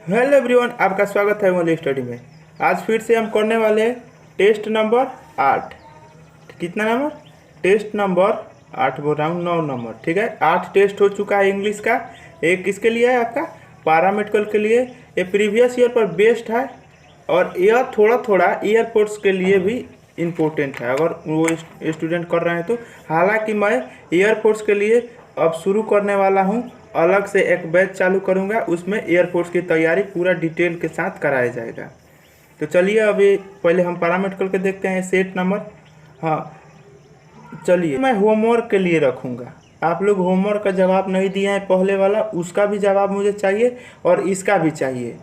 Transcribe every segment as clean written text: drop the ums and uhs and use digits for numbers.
Hello everyone, आपका स्वागत है मोली स्टडी में। आज फिर से हम करने वाले हैं टेस्ट नंबर 8। कितना नंबर? टेस्ट नंबर 8 बोल रहा हूँ, 9 नंबर। ठीक है, 8 टेस्ट हो चुका है इंग्लिश का। एक किसके लिए है? आपका पैरामेडिकल के लिए। ये प्रीवियस ईयर पर बेस्ड है और यह थोड़ा थोड़ा एयरपोर्ट्स के लिए भी इम्पोर्टेंट है अगर वो स्टूडेंट कर रहे हैं तो। हालांकि मैं एयरपोर्ट्स के लिए अब शुरू करने वाला हूँ, अलग से एक बैच चालू करूँगा, उसमें एयरपोर्ट्स की तैयारी पूरा डिटेल के साथ कराया जाएगा। तो चलिए अभी पहले हम पैरामेडिकल के देखते हैं सेट नंबर। हाँ चलिए, मैं होमवर्क के लिए रखूँगा। आप लोग होमवर्क का जवाब नहीं दिए हैं पहले वाला, उसका भी जवाब मुझे चाहिए और इसका भी चाहिए।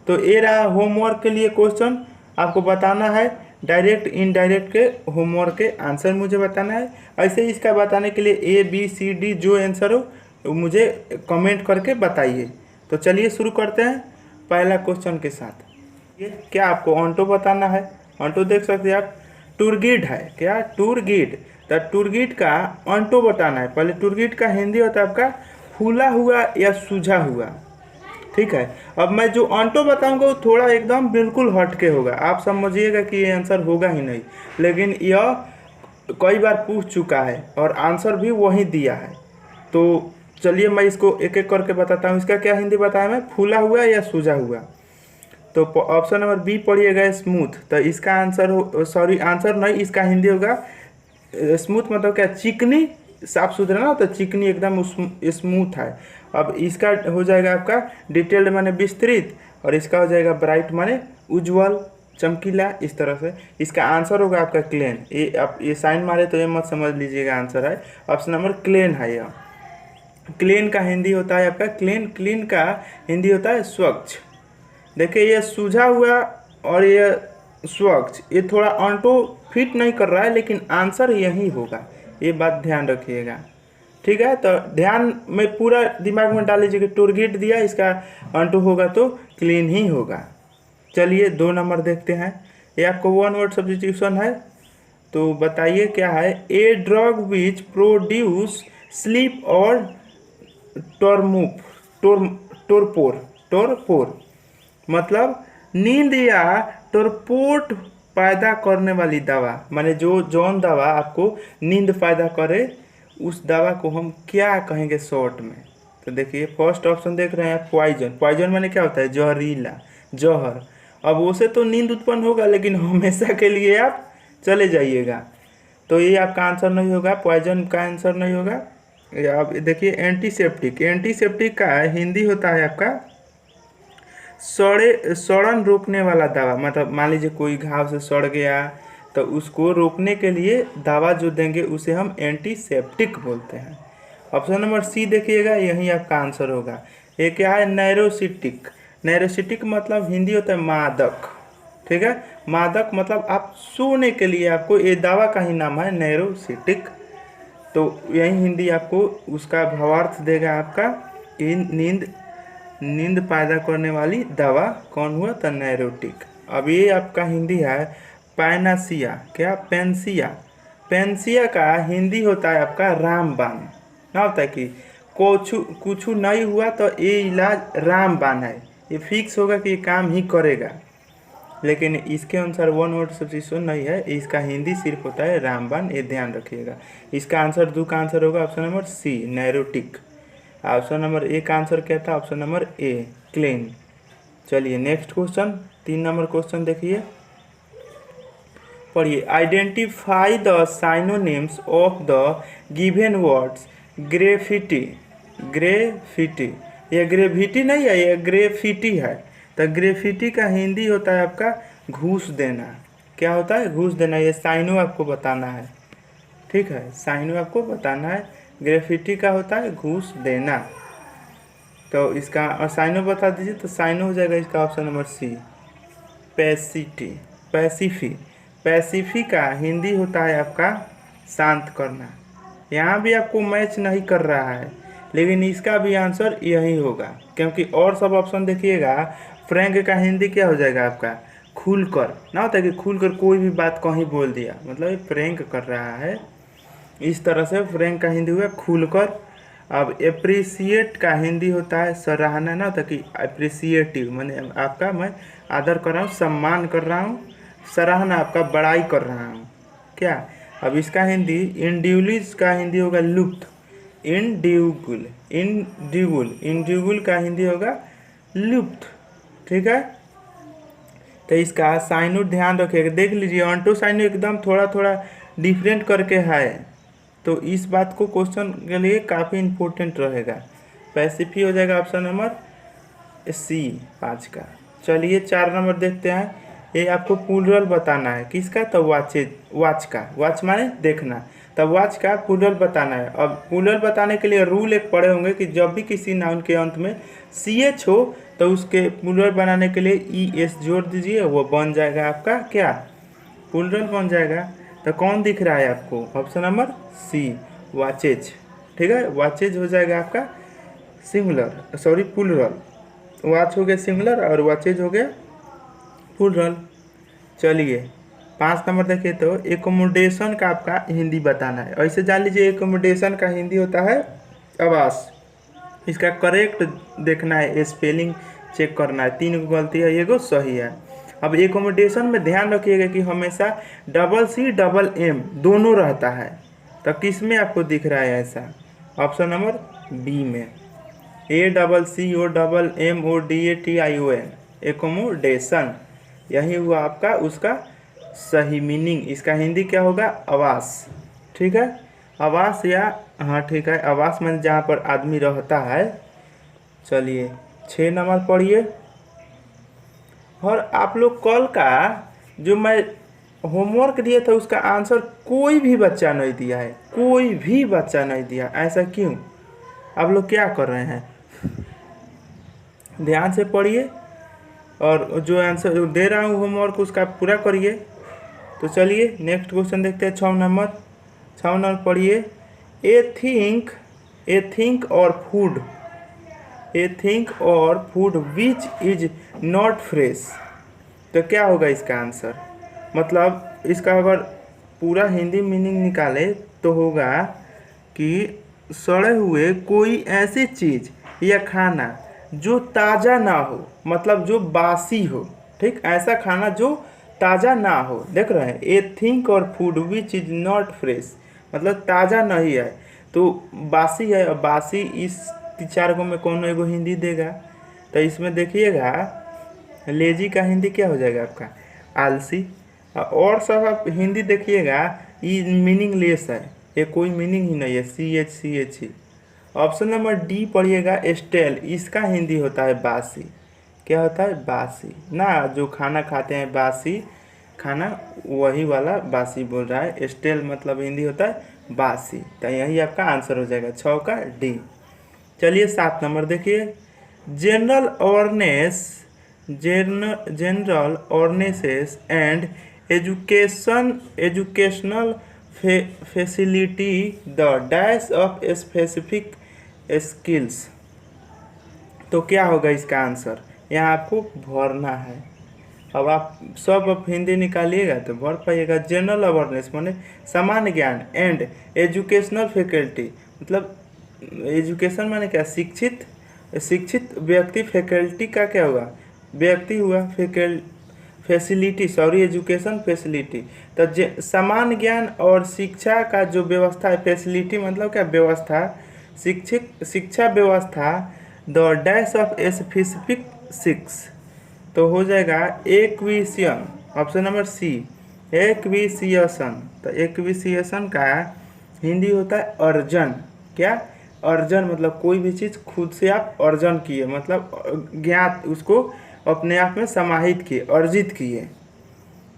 तो ये रहा होमवर्क के लिए क्वेश्चन। आपको बताना है डायरेक्ट इनडायरेक्ट के होमवर्क के आंसर मुझे बताना है। ऐसे ही इसका बताने के लिए ABCD जो आंसर हो मुझे कमेंट करके बताइए। तो चलिए शुरू करते हैं पहला क्वेश्चन के साथ। ये क्या आपको ऑन्टो बताना है? ऑन्टो देख सकते हैं आप, टूर गाइड है। क्या? Tour guide. तो टूर गाइड का ऑन्टो बताना है। पहले टूर गाइड का हिंदी होता है आपका फूला हुआ या सूझा हुआ। ठीक है, अब मैं जो ऑन्टो बताऊंगा वो थोड़ा एकदम बिल्कुल हटके होगा। आप समझिएगा कि ये आंसर होगा ही नहीं, लेकिन यह कई बार पूछ चुका है और आंसर भी वही दिया है। तो चलिए मैं इसको एक एक करके बताता हूँ। इसका क्या हिंदी बताया मैं? फूला हुआ या सूझा हुआ। तो ऑप्शन नंबर बी पढ़िएगा, स्मूथ। तो इसका आंसर हो, सॉरी आंसर नहीं, इसका हिंदी होगा स्मूथ। मतलब क्या? चिकनी, साफ सुथरा ना, तो चिकनी एकदम स्मूथ है। अब इसका हो जाएगा आपका डिटेल्ड माने विस्तृत, और इसका हो जाएगा ब्राइट माने उज्जवल चमकीला। इस तरह से इसका आंसर होगा आपका क्लेन। ये आप ये साइन मारे तो ये मत समझ लीजिएगा आंसर है। ऑप्शन नंबर क्लेन है। यह क्लीन का हिंदी होता है आपका क्लीन। क्लीन का हिंदी होता है स्वच्छ। देखिए ये सूझा हुआ और ये स्वच्छ, ये थोड़ा ऑन्टो फिट नहीं कर रहा है, लेकिन आंसर यही होगा। ये बात ध्यान रखिएगा। ठीक है, तो ध्यान में पूरा दिमाग में डाल लीजिए कि टूर गाइड दिया, इसका ऑन्टो होगा तो क्लीन ही होगा। चलिए 2 नंबर देखते हैं। ये आपको 1 वर्ड सब्स्टिट्यूशन है। तो बताइए क्या है? A drug which produce sleep और टोरपोर मतलब नींद या टोरपोट पैदा करने वाली दवा। माने जो जौन दवा आपको नींद पैदा करे, उस दवा को हम क्या कहेंगे शॉर्ट में? तो देखिए फर्स्ट ऑप्शन देख रहे हैं, पॉइजन। पॉइजन माने क्या होता है? जहरीला, जहर। अब उसे तो नींद उत्पन्न होगा, लेकिन हमेशा के लिए आप चले जाइएगा। तो ये आपका आंसर नहीं होगा, पॉइजन का आंसर नहीं होगा। अब देखिए एंटीसेप्टिक। एंटीसेप्टिक का हिंदी होता है आपका सड़न रोकने वाला दवा। मतलब मान लीजिए कोई घाव से सड़ गया, तो उसको रोकने के लिए दवा जो देंगे उसे हम एंटीसेप्टिक बोलते हैं। ऑप्शन नंबर सी देखिएगा, यही आपका आंसर होगा। ये क्या है? नैरोसिटिक। नैरोसिटिक मतलब हिंदी होता है मादक। ठीक है, मादक मतलब आप सोने के लिए, आपको ये दवा का ही नाम है नैरोसिटिक। तो यही हिंदी आपको उसका भावार्थ देगा आपका कि नींद पैदा करने वाली दवा कौन हुआ? तो नैरोटिक। अब ये आपका हिंदी है पैनासिया। क्या? पेंसिया। पेंसिया का हिंदी होता है आपका रामबाण। ना होता है कि कुछ नहीं हुआ तो ये इलाज रामबाण है, ये फिक्स होगा कि ये काम ही करेगा। लेकिन इसके अनुसार 1 वर्ड सब्स्टिट्यूशन नहीं है, इसका हिंदी सिर्फ होता है रामबाण। ये ध्यान रखिएगा। इसका आंसर 2 का आंसर होगा option number C, neurotic. Option number A का आंसर क्या था? Option number A, clean. चलिए नेक्स्ट क्वेश्चन, 3 नंबर क्वेश्चन देखिए, पढ़िए। Identify the synonyms of the given words graffiti. Graffiti, ये ग्रेविटी नहीं है, ये ग्रेफिटी है। तो ग्रेफिटी का हिंदी होता है आपका घूस देना। क्या होता है? घूस देना। ये साइनो आपको बताना है। ठीक है, साइनो आपको बताना है। ग्रेफिटी का होता है घूस देना। तो इसका और साइनो बता दीजिए। तो साइनो हो जाएगा इसका ऑप्शन नंबर सी, पैसिटी। पैसिफी। पैसिफी का हिंदी होता है आपका शांत करना। यहाँ भी आपको मैच नहीं कर रहा है, लेकिन इसका भी आंसर यही होगा, क्योंकि और सब ऑप्शन देखिएगा। फ्रैंक का हिंदी क्या हो जाएगा आपका? खुलकर। ना होता है कि खुलकर कोई भी बात कहीं बोल दिया, मतलब ये फ्रैंक कर रहा है। इस तरह से फ्रैंक का हिंदी हुआ खुलकर। अब एप्रिसिएट का हिंदी होता है सराहना, ना होता कि अप्रिसिएटिव, मैंने आपका मैं आदर कर रहा हूँ, सम्मान कर रहा हूँ, सराहना आपका बड़ाई कर रहा हूँ क्या। अब इसका हिंदी इंडिविजुअल्स का हिंदी होगा लुप्त, इंडिविजुअल इंडिविजुअल इंडिविजुअल का हिंदी होगा लुप्त, ठीक है। तो इसका साइनो ध्यान रखिएगा, देख लीजिए ऑन्टो साइनो एकदम थोड़ा थोड़ा डिफरेंट करके है, तो इस बात को क्वेश्चन के लिए काफ़ी इम्पोर्टेंट रहेगा। पैसिफी हो जाएगा ऑप्शन नंबर सी 5 का। चलिए 4 नंबर देखते हैं, ये आपको प्लूरल बताना है किसका, तो वॉच का, वॉच माने देखना, तब वॉच का प्लूरल बताना है। अब प्लूरल बताने के लिए रूल एक पढ़े होंगे कि जब भी किसी नाउन के अंत में ch हो तो उसके प्लूरल बनाने के लिए es जोड़ दीजिए, वो बन जाएगा आपका क्या, प्लूरल बन जाएगा। तो कौन दिख रहा है आपको, ऑप्शन नंबर सी वॉचेज, ठीक है। वॉचेज हो जाएगा आपका सिंगुलर, सॉरी प्लूरल, वॉच हो गया सिंगुलर और वॉचेज हो गया प्लूरल। चलिए 5 नंबर देखिए, तो एकोमोडेशन का आपका हिंदी बताना है। ऐसे जान लीजिए एकोमोडेशन का हिंदी होता है आवास, इसका करेक्ट देखना है, स्पेलिंग चेक करना है, 3 गलती है, एगो सही है। अब एकोमोडेशन में ध्यान रखिएगा कि हमेशा CCM दोनों रहता है, तो किस में आपको दिख रहा है ऐसा, ऑप्शन नंबर बी में, ACCOMMODATION एकोमोडेशन, यही हुआ आपका उसका सही मीनिंग। इसका हिंदी क्या होगा, आवास, ठीक है, आवास या हाँ ठीक है, आवास में जहाँ पर आदमी रहता है। चलिए 6 नंबर पढ़िए। और आप लोग कल का जो मैं होमवर्क दिया था उसका आंसर कोई भी बच्चा नहीं दिया है, कोई भी बच्चा नहीं दिया, ऐसा क्यों, आप लोग क्या कर रहे हैं, ध्यान से पढ़िए और जो आंसर दे रहा हूँ होमवर्क उसका पूरा करिए। तो चलिए नेक्स्ट क्वेश्चन देखते हैं 6 नंबर। 6 नंबर पढ़िए, ए थिंक और food which is not fresh, तो क्या होगा इसका आंसर, मतलब इसका अगर पूरा हिंदी मीनिंग निकाले तो होगा कि सड़े हुए कोई ऐसी चीज़ या खाना जो ताज़ा ना हो, मतलब जो बासी हो, ठीक, ऐसा खाना जो ताज़ा ना हो। देख रहे हैं, ए थिंक और food which is not fresh, मतलब ताज़ा नहीं है तो बासी है, और बासी इस 4 गो में कौन एगो हिंदी देगा। तो इसमें देखिएगा लेजी का हिंदी क्या हो जाएगा आपका, आलसी। और सब आप हिंदी देखिएगा ये मीनिंगलेस है, ये कोई मीनिंग ही नहीं है, CH ही। ऑप्शन नंबर डी पढ़िएगा स्टेल, इसका हिंदी होता है बासी, क्या होता है, बासी ना, जो खाना खाते हैं बासी खाना, वही वाला बासी बोल रहा है, स्टेल मतलब हिंदी होता है बासी। तो यही आपका आंसर हो जाएगा 6 का डी। चलिए 7 नंबर देखिए, general awareness and educational facility the dash of specific skills, तो क्या होगा इसका आंसर, यहाँ आपको भरना है। अब आप सब हिंदी निकालिएगा तो भर पाइएगा। जनरल अवेयरनेस माने सामान्य ज्ञान, एंड एजुकेशनल फैकल्टी, मतलब एजुकेशन माने क्या, शिक्षित व्यक्ति, फैकल्टी का क्या होगा, व्यक्ति हुआ, फैसिलिटी, सॉरी एजुकेशन फैसिलिटी, तो समान ज्ञान और शिक्षा का जो व्यवस्था है, फैसिलिटी मतलब क्या, व्यवस्था, शिक्षा व्यवस्था, द डैश ऑफ स्पेसिफिक 6, तो हो जाएगा acquisition, option number C acquisition. तो एक्विजिशन का हिंदी होता है अर्जन, क्या, अर्जन मतलब कोई भी चीज़ खुद से आप अर्जन किए, मतलब ज्ञात, उसको अपने आप में समाहित किए, अर्जित किए,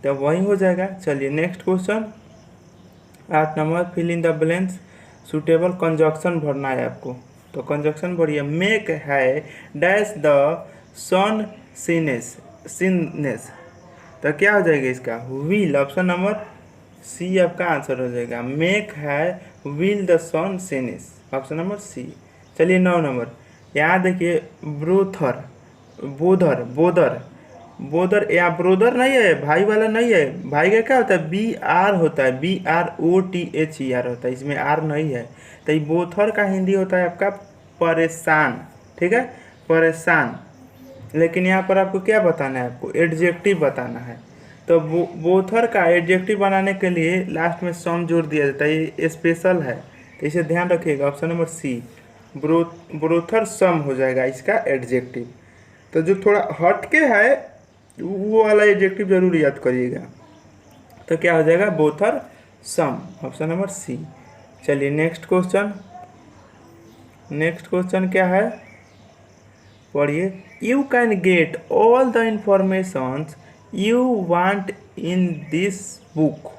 तो वही हो जाएगा। चलिए next question 8 number, fill in the blanks, suitable conjunction भरना है आपको। तो कंजक्शन भरिए, मेक है डैश द सन सीनेस, तो क्या हो जाएगा इसका, विल, ऑप्शन नंबर सी आपका आंसर हो जाएगा, मेक है विल द सन सीनेस, ऑप्शन नंबर सी। चलिए 9 नंबर, यहाँ देखिए बोधर बोदर, यहाँ ब्रोदर नहीं है, भाई वाला नहीं है। भाई का क्या होता है, बी आर होता है, BROTHER होता है, इसमें आर नहीं है। तो ये बोथर का हिंदी होता है आपका परेशान, ठीक है, परेशान। लेकिन यहाँ पर आपको क्या बताना है, आपको एडजेक्टिव बताना है। तो बोथर का एडजेक्टिव बनाने के लिए लास्ट में सम जोड़ दिया जाता है, ये स्पेशल है, तो इसे ध्यान रखिएगा। ऑप्शन नंबर सी ब्रोथर सम हो जाएगा इसका एडजेक्टिव। तो जो थोड़ा हटके है वो वाला एडजेक्टिव जरूर याद करिएगा। तो क्या हो जाएगा, बोथर सम, ऑप्शन नंबर सी। चलिए नेक्स्ट क्वेश्चन, नेक्स्ट क्वेश्चन क्या है, पढ़िए। You can get all the informations you want in this book.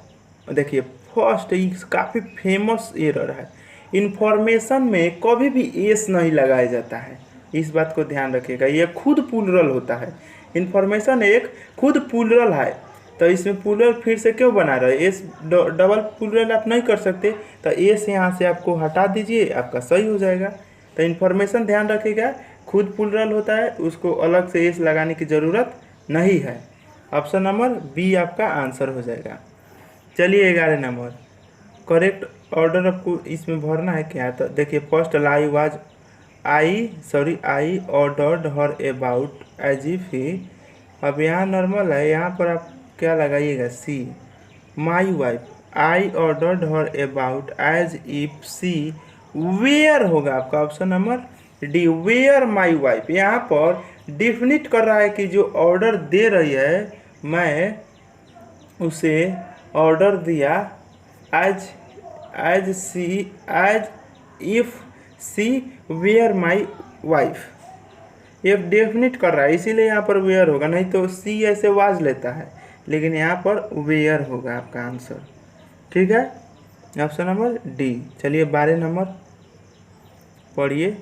देखिए फर्स्ट काफ़ी फेमस एरर है, इंफॉर्मेशन में कभी भी एस नहीं लगाया जाता है, इस बात को ध्यान रखिएगा। ये खुद प्लूरल होता है, इंफॉर्मेशन एक खुद प्लूरल है, तो इसमें प्लूरल फिर से क्यों बना रहे, एस डबल प्लूरल आप नहीं कर सकते, तो एस यहाँ से आपको हटा दीजिए, आपका सही हो जाएगा। तो इन्फॉर्मेशन ध्यान रखिएगा खुद प्लूरल होता है, उसको अलग से एस लगाने की ज़रूरत नहीं है। ऑप्शन नंबर बी आपका आंसर हो जाएगा। चलिए 11 नंबर, करेक्ट ऑर्डर आपको इसमें भरना है क्या। तो देखिए first I ordered her about as if he. अब यहाँ नॉर्मल है, यहाँ पर आप क्या लगाइएगा, she. My wife, I ordered her about as if she were होगा आपका option number D, were my wife. यहाँ पर डिफिनिट कर रहा है कि जो ऑर्डर दे रही है मैं उसे ऑर्डर दिया as if she were my wife. ये डेफिनिट कर रहा है इसीलिए यहाँ पर वेयर होगा, नहीं तो सी ऐसे वाज लेता है, लेकिन यहाँ पर वेयर होगा आपका आंसर, ठीक है, ऑप्शन नंबर डी। चलिए 12 नंबर पढ़िए।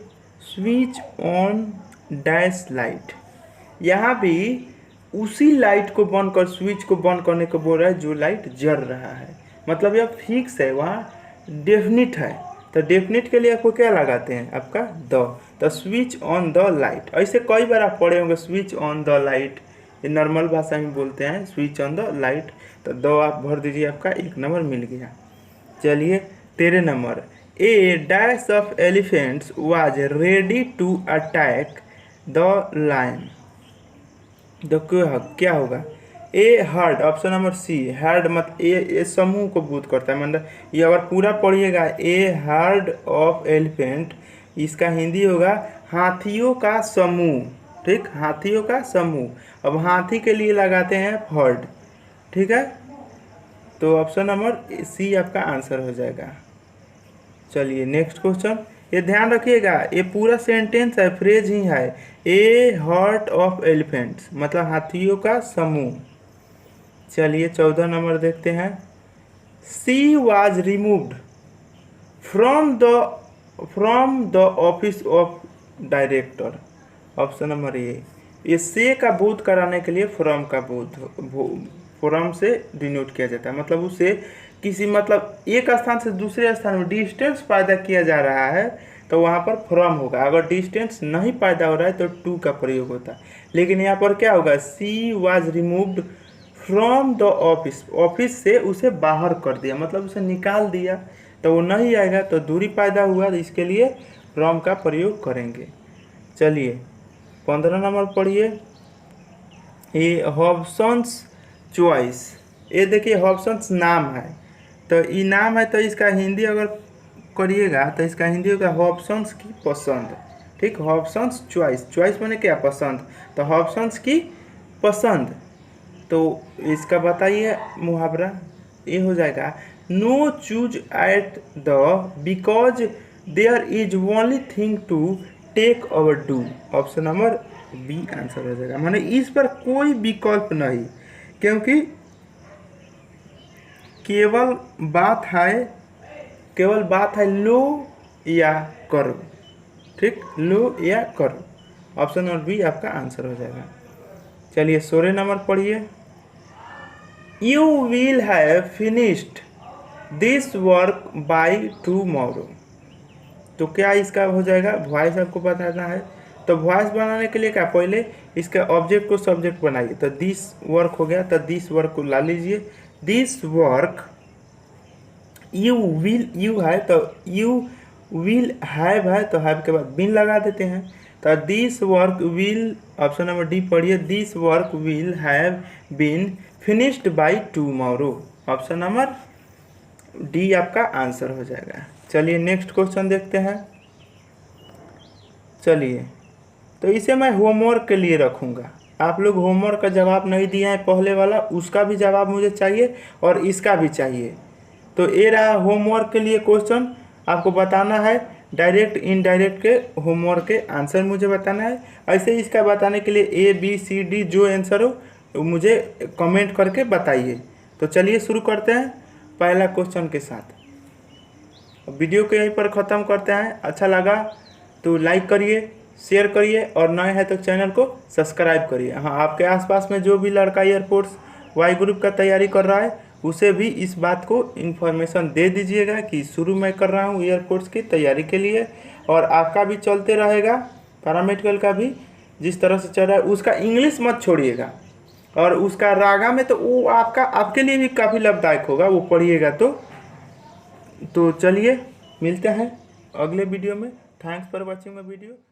स्विच ऑन डैश लाइट, यहाँ भी उसी लाइट को बंद कर, स्विच को बंद करने को बोल रहा है जो लाइट जल रहा है, मतलब यह फिक्स है, वहाँ डेफिनिट है। तो डेफिनिट के लिए आपको क्या लगाते हैं, आपका द, तो स्विच ऑन द लाइट। ऐसे कई बार आप पढ़े होंगे स्विच ऑन द लाइट, ये नॉर्मल भाषा में बोलते हैं स्विच ऑन द लाइट, तो द आप भर दीजिए, आपका 1 नंबर मिल गया। चलिए 13 नंबर, a dash of elephants was ready to attack the lion. तो क्या होगा, a herd, option number C herd, मत ए समूह को बोध करता है, मतलब ये अगर पूरा पढ़िएगा, ए हर्ड ऑफ एलिफेंट, इसका हिंदी होगा हाथियों का समूह, ठीक, हाथियों का समूह। अब हाथी के लिए लगाते हैं हर्ड, ठीक है, तो ऑप्शन नंबर सी आपका आंसर हो जाएगा। चलिए नेक्स्ट क्वेश्चन, ये ध्यान रखिएगा ये पूरा सेंटेंस है, फ्रेज ही है, ए हर्ड ऑफ एलिफेंट्स मतलब हाथियों का समूह। चलिए 14 नंबर देखते हैं। She was removed from the office of director, option number ए। ये से का बोध कराने के लिए फ्रॉम का बोध, फ्रॉम से डिनोट किया जाता है, मतलब उसे किसी, मतलब एक स्थान से दूसरे स्थान में डिस्टेंस पैदा किया जा रहा है तो वहाँ पर फ्रॉम होगा, अगर डिस्टेंस नहीं पैदा हो रहा है तो टू का प्रयोग होता है। लेकिन यहाँ पर क्या होगा, she was removed from the office, office से उसे बाहर कर दिया, मतलब उसे निकाल दिया, तो वो नहीं आएगा, तो दूरी पैदा हुआ, तो इसके लिए फ्रॉम का प्रयोग करेंगे। चलिए 15 नंबर पढ़िए। ये हॉब्सन्स चॉइस, ये देखिए हॉब्सन्स नाम है, तो ये नाम है, तो इसका हिंदी अगर करिएगा तो इसका हिंदी होगा हॉब्सन्स की पसंद, ठीक, हॉब्सन्स चॉइस, चॉइस माने क्या, पसंद, तो हॉब्सन्स की पसंद। तो इसका बताइए मुहावरा, ये हो जाएगा no choose at the because there is only thing to take our do, option number B answer हो जाएगा, माने इस पर कोई विकल्प नहीं, क्योंकि केवल बात है लो या करो, ठीक, लो या करो, ऑप्शन नंबर बी आपका आंसर हो जाएगा। चलिए 16 नंबर पढ़िए। You will have finished this work by tomorrow, तो क्या इसका हो जाएगा, वॉइस आपको बताना है, तो वॉइस बनाने के लिए क्या, पहले इसके ऑब्जेक्ट को सब्जेक्ट बनाइए। तो दिस वर्क हो गया, तो दिस वर्क को ला लीजिए। This work you will, you है तो यू विल हैव है, तो हैव के बाद बिन लगा देते हैं। तो this work will, option number D पढ़िए, this work will have been finished by tomorrow. Option number D आपका आंसर हो जाएगा। चलिए नेक्स्ट क्वेश्चन देखते हैं। चलिए, तो इसे मैं होमवर्क के लिए रखूँगा। आप लोग होमवर्क का जवाब नहीं दिए हैं पहले वाला, उसका भी जवाब मुझे चाहिए और इसका भी चाहिए। तो ये रहा होमवर्क के लिए क्वेश्चन, आपको बताना है डायरेक्ट इनडायरेक्ट के होमवर्क के आंसर मुझे बताना है। ऐसे इसका बताने के लिए ABCD जो आंसर हो मुझे कमेंट करके बताइए। तो चलिए शुरू करते हैं पहला क्वेश्चन के साथ। वीडियो को यहीं पर ख़त्म करते हैं। अच्छा लगा तो लाइक करिए, शेयर करिए और नए हैं तो चैनल को सब्सक्राइब करिए। हाँ, आपके आसपास में जो भी लड़का एयरफोर्स वाई ग्रुप का तैयारी कर रहा है उसे भी इस बात को इन्फॉर्मेशन दे दीजिएगा कि शुरू मैं कर रहा हूँ एयरफोर्स की तैयारी के लिए, और आपका भी चलते रहेगा, पैरामेडिकल का भी जिस तरह से चल रहा है उसका इंग्लिश मत छोड़िएगा। और उसका रागा में तो वो आपके लिए भी काफ़ी लाभदायक होगा, वो पढ़िएगा तो चलिए मिलते हैं अगले वीडियो में। Thanks for watching my video.